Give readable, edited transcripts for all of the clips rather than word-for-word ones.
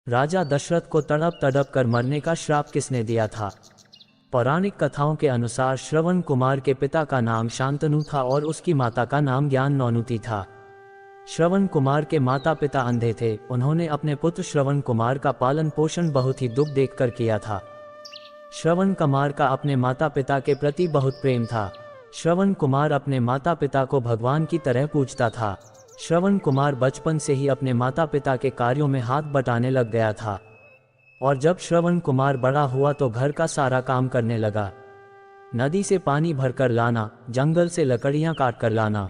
राजा दशरथ को तड़प तड़प कर मरने का श्राप किसने दिया था? पौराणिक कथाओं के अनुसार श्रवण कुमार के पिता का नाम शांतनु था और उसकी माता का नाम ज्ञाननौनुति था। श्रवण कुमार के माता पिता अंधे थे। उन्होंने अपने पुत्र श्रवण कुमार का पालन पोषण बहुत ही दुख देखकर किया था। श्रवण कुमार का अपने माता पिता के प्रति बहुत प्रेम था। श्रवण कुमार अपने माता पिता को भगवान की तरह पूजता था। श्रवण कुमार बचपन से ही अपने माता पिता के कार्यों में हाथ बटाने लग गया था और जब श्रवण कुमार बड़ा हुआ तो घर का सारा काम करने लगा। नदी से पानी भरकर लाना, जंगल से लकड़ियां काट कर लाना,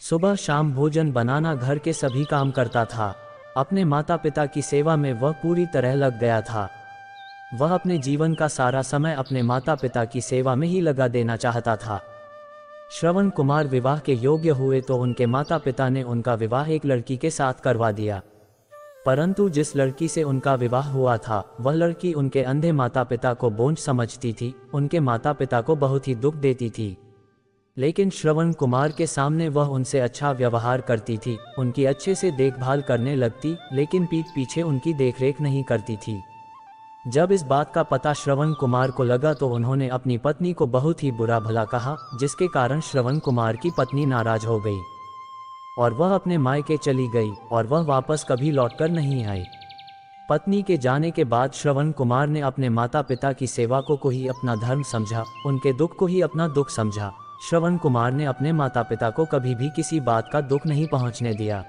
सुबह शाम भोजन बनाना, घर के सभी काम करता था। अपने माता पिता की सेवा में वह पूरी तरह लग गया था। वह अपने जीवन का सारा समय अपने माता पिता की सेवा में ही लगा देना चाहता था। श्रवण कुमार विवाह के योग्य हुए तो उनके माता पिता ने उनका विवाह एक लड़की के साथ करवा दिया, परंतु जिस लड़की से उनका विवाह हुआ था वह लड़की उनके अंधे माता पिता को बोझ समझती थी, उनके माता पिता को बहुत ही दुख देती थी। लेकिन श्रवण कुमार के सामने वह उनसे अच्छा व्यवहार करती थी, उनकी अच्छे से देखभाल करने लगती, लेकिन पीठ पीछे उनकी देखरेख नहीं करती थी। जब इस बात का पता श्रवण कुमार को लगा तो उन्होंने अपनी पत्नी को बहुत ही बुरा भला कहा, जिसके कारण श्रवण कुमार की पत्नी नाराज हो गई और वह अपने मायके चली गई और वह वापस कभी लौटकर नहीं आई। पत्नी के जाने के बाद श्रवण कुमार ने अपने माता पिता की सेवा को ही अपना धर्म समझा, उनके दुख को ही अपना दुख समझा। श्रवण कुमार ने अपने माता पिता को कभी भी किसी बात का दुख नहीं पहुंचने दिया।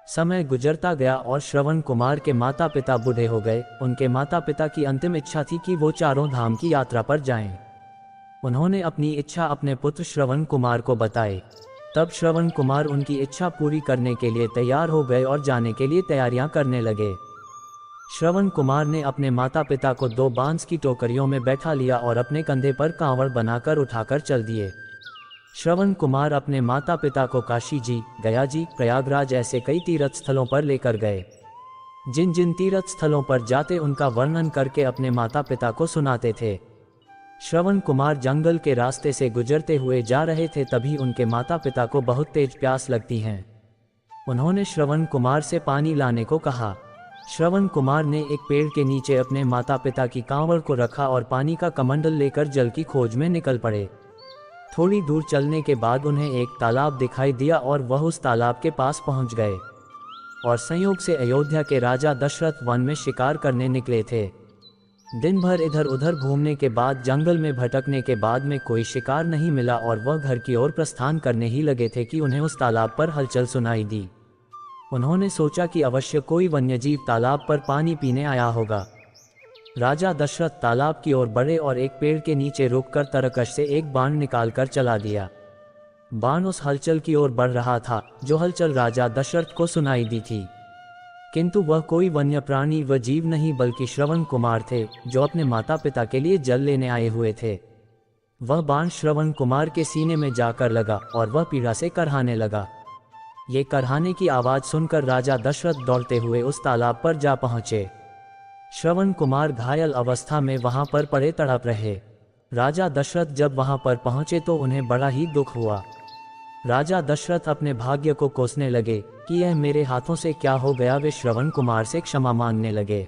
समय गुजरता गया और श्रवण कुमार के माता पिता बूढ़े हो गए। उनके माता पिता की अंतिम इच्छा थी कि वो चारों धाम की यात्रा पर जाएं। उन्होंने अपनी इच्छा अपने पुत्र श्रवण कुमार को बताई। तब श्रवण कुमार उनकी इच्छा पूरी करने के लिए तैयार हो गए और जाने के लिए तैयारियां करने लगे। श्रवण कुमार ने अपने माता पिता को 2 बांस की टोकरियों में बैठा लिया और अपने कंधे पर कांवड़ बनाकर उठाकर चल दिए। श्रवण कुमार अपने माता पिता को काशी जी, गया जी, प्रयागराज ऐसे कई तीर्थ स्थलों पर लेकर गए। जिन जिन तीर्थ स्थलों पर जाते उनका वर्णन करके अपने माता पिता को सुनाते थे। श्रवण कुमार जंगल के रास्ते से गुजरते हुए जा रहे थे, तभी उनके माता पिता को बहुत तेज प्यास लगती है। उन्होंने श्रवण कुमार से पानी लाने को कहा। श्रवण कुमार ने एक पेड़ के नीचे अपने माता पिता की कांवड़ को रखा और पानी का कमंडल लेकर जल की खोज में निकल पड़े। थोड़ी दूर चलने के बाद उन्हें एक तालाब दिखाई दिया और वह उस तालाब के पास पहुंच गए और संयोग से अयोध्या के राजा दशरथ वन में शिकार करने निकले थे। दिन भर इधर उधर घूमने के बाद, जंगल में भटकने के बाद में कोई शिकार नहीं मिला और वह घर की ओर प्रस्थान करने ही लगे थे कि उन्हें उस तालाब पर हलचल सुनाई दी। उन्होंने सोचा कि अवश्य कोई वन्यजीव तालाब पर पानी पीने आया होगा। राजा दशरथ तालाब की ओर बढ़े और एक पेड़ के नीचे रुककर तरकश से एक बाण निकालकर चला दिया। बाण उस हलचल की ओर बढ़ रहा था जो हलचल राजा दशरथ को सुनाई दी थी, किंतु वह कोई वन्य प्राणी व जीव नहीं बल्कि श्रवण कुमार थे जो अपने माता पिता के लिए जल लेने आए हुए थे। वह बाण श्रवण कुमार के सीने में जाकर लगा और वह पीड़ा से करहाने लगा। ये करहाने की आवाज सुनकर राजा दशरथ दौड़ते हुए उस तालाब पर जा पहुंचे। श्रवण कुमार घायल अवस्था में वहां पर पड़े तड़प रहे। राजा दशरथ जब वहां पर पहुंचे तो उन्हें बड़ा ही दुख हुआ। राजा दशरथ अपने भाग्य को कोसने लगे कि यह मेरे हाथों से क्या हो गया। वे श्रवण कुमार से क्षमा मांगने लगे।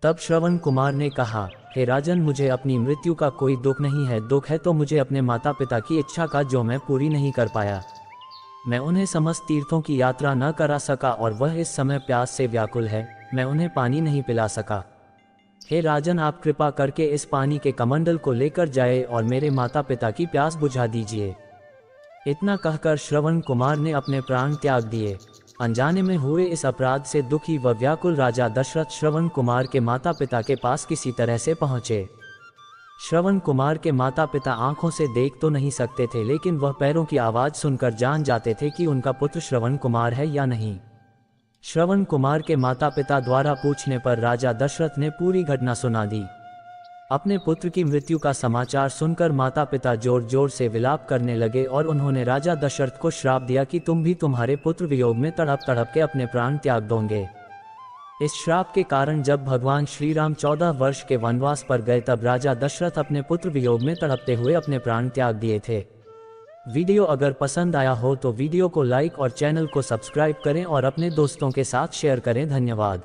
तब श्रवण कुमार ने कहा, हे राजन, मुझे अपनी मृत्यु का कोई दुख नहीं है। दुख है तो मुझे अपने माता पिता की इच्छा का, जो मैं पूरी नहीं कर पाया। मैं उन्हें समस्त तीर्थों की यात्रा न करा सका और वह इस समय प्यास से व्याकुल है। मैं उन्हें पानी नहीं पिला सका। हे राजन, आप कृपा करके इस पानी के कमंडल को लेकर जाए और मेरे माता पिता की प्यास बुझा दीजिए। इतना कहकर श्रवण कुमार ने अपने प्राण त्याग दिए। अनजाने में हुए इस अपराध से दुखी व व्याकुल राजा दशरथ श्रवण कुमार के माता पिता के पास किसी तरह से पहुंचे। श्रवण कुमार के माता पिता आंखों से देख तो नहीं सकते थे, लेकिन वह पैरों की आवाज सुनकर जान जाते थे कि उनका पुत्र श्रवण कुमार है या नहीं। श्रवण कुमार के माता पिता द्वारा पूछने पर राजा दशरथ ने पूरी घटना सुना दी। अपने पुत्र की मृत्यु का समाचार सुनकर माता पिता जोर जोर से विलाप करने लगे और उन्होंने राजा दशरथ को श्राप दिया कि तुम भी तुम्हारे पुत्र वियोग में तड़प तड़प के अपने प्राण त्याग दोगे। इस श्राप के कारण जब भगवान श्री राम 14 वर्ष के वनवास पर गए तब राजा दशरथ अपने पुत्र वियोग में तड़पते हुए अपने प्राण त्याग दिए थे। वीडियो अगर पसंद आया हो तो वीडियो को लाइक और चैनल को सब्सक्राइब करें और अपने दोस्तों के साथ शेयर करें। धन्यवाद।